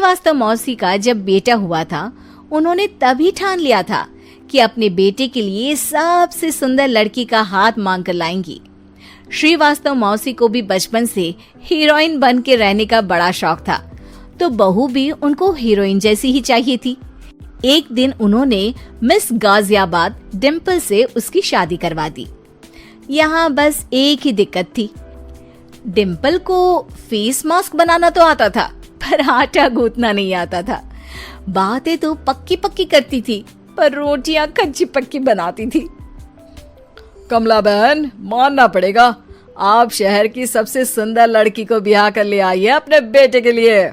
श्रीवास्तव मौसी का जब बेटा हुआ था, उन्होंने तभी ठान लिया था कि अपने बेटे के लिए सबसे सुंदर लड़की का हाथ मांग कर लाएंगी। श्रीवास्तव मौसी को भी बचपन से हीरोइन बन के रहने का बड़ा शौक था, तो बहू भी उनको हीरोइन जैसी ही चाहिए थी। एक दिन उन्होंने मिस गाजियाबाद डिम्पल से उसकी शादी करवा दी। यहाँ बस एक ही दिक्कत थी, डिम्पल को फेस मास्क बनाना तो आता था, पर आटा गूंथना नहीं आता था। बातें तो पक्की पक्की करती थी, पर रोटियां कच्ची पक्की बनाती थी। कमला बहन, मानना पड़ेगा, आप शहर की सबसे सुंदर लड़की को ब्याह कर ले आई है अपने बेटे के लिए।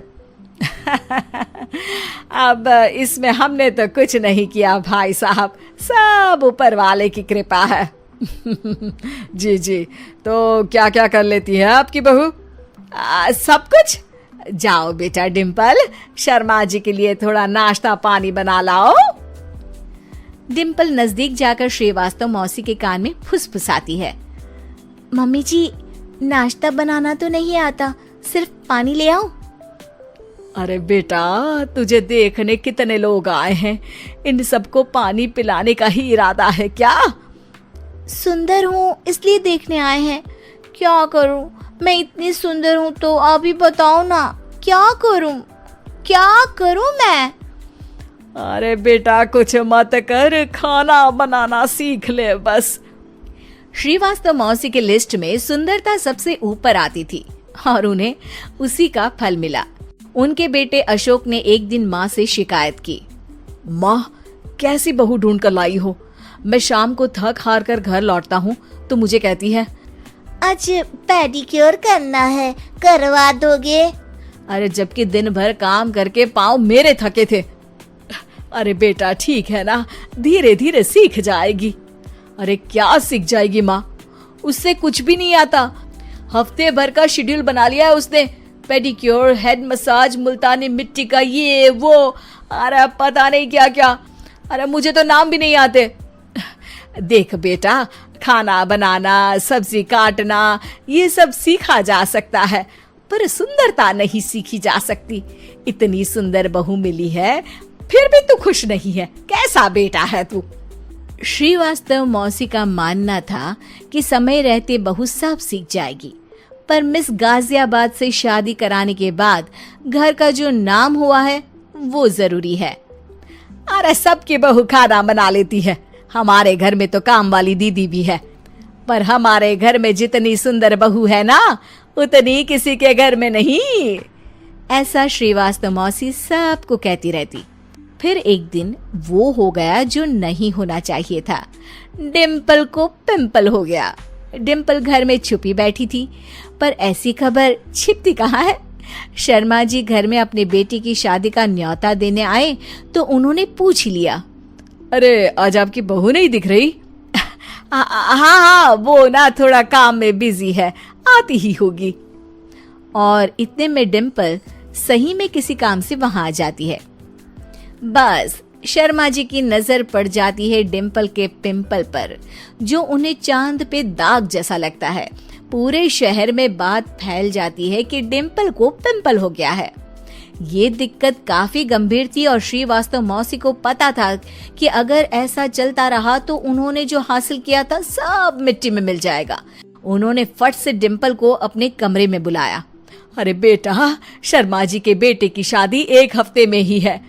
अब इसमें हमने तो कुछ नहीं किया भाई साहब, सब ऊपर वाले की कृपा है। जी जी, तो क्या क्या कर लेती है आपकी बहू? सब कुछ। जाओ बेटा डिम्पल, शर्मा जी के लिए थोड़ा नाश्ता पानी बना लाओ। डिम्पल नजदीक जाकर श्रीवास्तव मौसी के कान में फुसफुसाती है। मम्मी जी, नाश्ता बनाना तो नहीं आता, सिर्फ पानी ले आओ। अरे बेटा, तुझे देखने कितने लोग आए हैं, इन सबको पानी पिलाने का ही इरादा है क्या? सुंदर हूँ इसलिए देखने आए हैं। क्या करूँ, मैं इतनी सुंदर हूँ तो आप ही बताओ ना, क्या करूँ मैं? अरे बेटा, कुछ मत कर, खाना बनाना सीख ले बस। श्रीवास्तव मौसी के लिस्ट में सुंदरता सबसे ऊपर आती थी और उन्हें उसी का फल मिला। उनके बेटे अशोक ने एक दिन माँ से शिकायत की। माँ, कैसी बहू ढूंढ कर लाई हो? मैं शाम को थक हार कर घर लौटता हूँ तो मुझे कहती है, आज पेडिक्योर करना है, करवा दोगे? अरे जबकि दिन भर काम करके पाँव मेरे थके थे। अरे बेटा, ठीक है ना, धीरे धीरे सीख जाएगी। अरे क्या सीख जाएगी माँ, उससे कुछ भी नहीं आता। हफ्ते भर का शेड्यूल बना लिया है उसने, पेडिक्योर, हेड मसाज, मुल्तानी मिट्टी का ये वो, अरे पता नहीं क्या क्या। अरे मुझे तो नाम भी नहीं आते। देख बेटा, खाना बनाना, सब्जी काटना, ये सब सीखा जा सकता है, पर सुंदरता नहीं सीखी जा सकती। इतनी सुंदर बहू मिली है, फिर भी तू खुश नहीं है, कैसा बेटा है तू? श्रीवास्तव मौसी का मानना था कि समय रहते बहू सब सीख जाएगी, पर मिस गाजियाबाद से शादी कराने के बाद घर का जो नाम हुआ है वो जरूरी है। अरे सबकी बहू खाना बना लेती है, हमारे घर में तो काम वाली दीदी भी है, पर हमारे घर में जितनी सुंदर बहू है ना, उतनी किसी के घर में नहीं। ऐसा श्रीवास्तव मौसी सबको कहती रहती। फिर एक दिन वो हो गया जो नहीं होना चाहिए था, डिम्पल को पिंपल हो गया। डिम्पल घर में छुपी बैठी थी, पर ऐसी खबर छिपती कहाँ है। शर्मा जी घर में अपने बेटी की शादी का न्योता देने आए तो उन्होंने पूछ लिया, अरे आज आपकी बहू नहीं दिख रही? हाँ, वो ना थोड़ा काम में बिजी है, आती ही होगी। और इतने में डिम्पल सही में किसी काम से वहां आ जाती है। बस शर्मा जी की नजर पड़ जाती है डिम्पल के पिंपल पर, जो उन्हें चांद पे दाग जैसा लगता है। पूरे शहर में बात फैल जाती है कि डिम्पल को पिंपल हो गया है। ये दिक्कत काफी गंभीर थी और श्रीवास्तव मौसी को पता था कि अगर ऐसा चलता रहा तो उन्होंने जो हासिल किया था सब मिट्टी में मिल जाएगा। उन्होंने फट से डिम्पल को अपने कमरे में बुलाया। अरे बेटा, शर्मा जी के बेटे की शादी एक हफ्ते में ही है,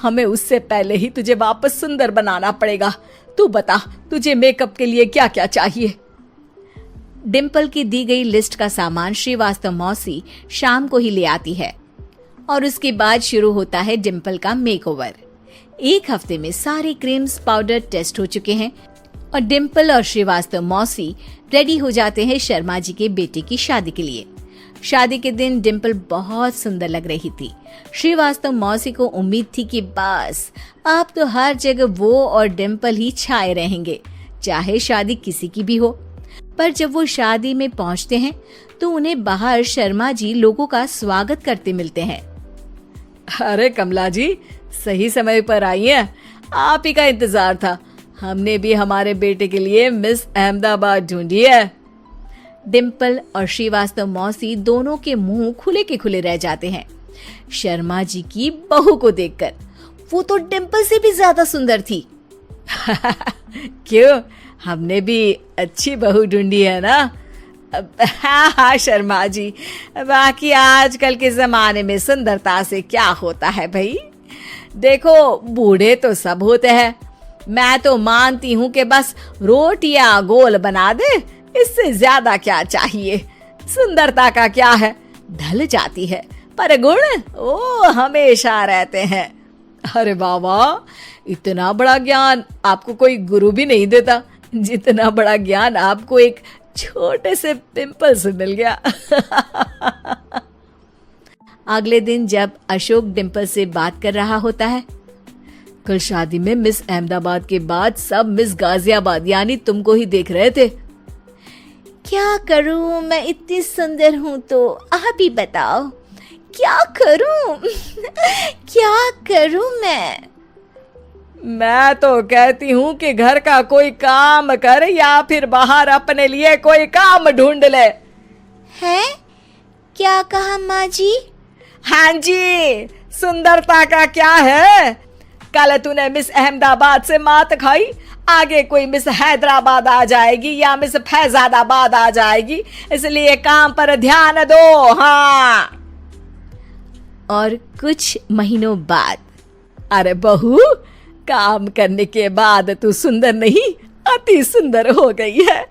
हमें उससे पहले ही तुझे वापस सुंदर बनाना पड़ेगा। तू बता, तुझे मेकअप के लिए क्या क्या चाहिए? डिम्पल की दी गई लिस्ट का सामान श्रीवास्तव मौसी शाम को ही ले आती है और उसके बाद शुरू होता है डिम्पल का मेकओवर। एक हफ्ते में सारे क्रीम्स पाउडर टेस्ट हो चुके हैं और डिम्पल और श्रीवास्तव मौसी रेडी हो जाते हैं शर्मा जी के बेटे की शादी के लिए। शादी के दिन डिम्पल बहुत सुंदर लग रही थी। श्रीवास्तव मौसी को उम्मीद थी कि बस अब तो हर जगह वो और डिम्पल ही छाए रहेंगे, चाहे शादी किसी की भी हो। पर जब वो शादी में पहुंचते हैं तो उन्हें बाहर शर्मा जी लोगों का स्वागत करते मिलते हैं। अरे कमला जी, सही समय पर आई हैं, आप ही का इंतजार था। हमने भी हमारे बेटे के लिए मिस अहमदाबाद ढूंढी है। डिम्पल और श्रीवास्तव मौसी दोनों के मुंह खुले के खुले रह जाते हैं। शर्मा जी की बहू को देखकर वो तो डिम्पल से भी ज्यादा सुंदर थी। क्यों, हमने भी अच्छी बहू ढूंढी है ना? हाँ शर्मा जी, बाकी आजकल के जमाने में सुंदरता से क्या होता है भाई। देखो, बूढ़े तो सब होते हैं, मैं तो मानती हूँ कि बस रोटियां गोल बना दे, इससे ज्यादा क्या चाहिए। सुंदरता का क्या है, ढल जाती है, पर गुण वो हमेशा रहते हैं। अरे बाबा, इतना बड़ा ज्ञान आपको कोई गुरु भी नहीं देता जितना बड़ा ज्ञान आपको एक छोटे से पिंपल से मिल गया। अगले दिन जब अशोक डिम्पल से बात कर रहा होता है, कल शादी में मिस अहमदाबाद के बाद सब मिस गाजियाबाद यानी तुमको ही देख रहे थे। क्या करूं, मैं इतनी सुंदर हूं तो आप ही बताओ क्या करूं? क्या करूं मैं तो कहती हूँ कि घर का कोई काम कर या फिर बाहर अपने लिए कोई काम ढूंढ ले। है? क्या कहा माँ जी? हाँ जी, सुंदरता का क्या है? कल तूने मिस अहमदाबाद से मात खाई, आगे कोई मिस हैदराबाद आ जाएगी या मिस फैजादाबाद आ जाएगी, इसलिए काम पर ध्यान दो। हाँ। और कुछ महीनों बाद, अरे बहू, काम करने के बाद तू सुंदर नहीं, अति सुंदर हो गई है।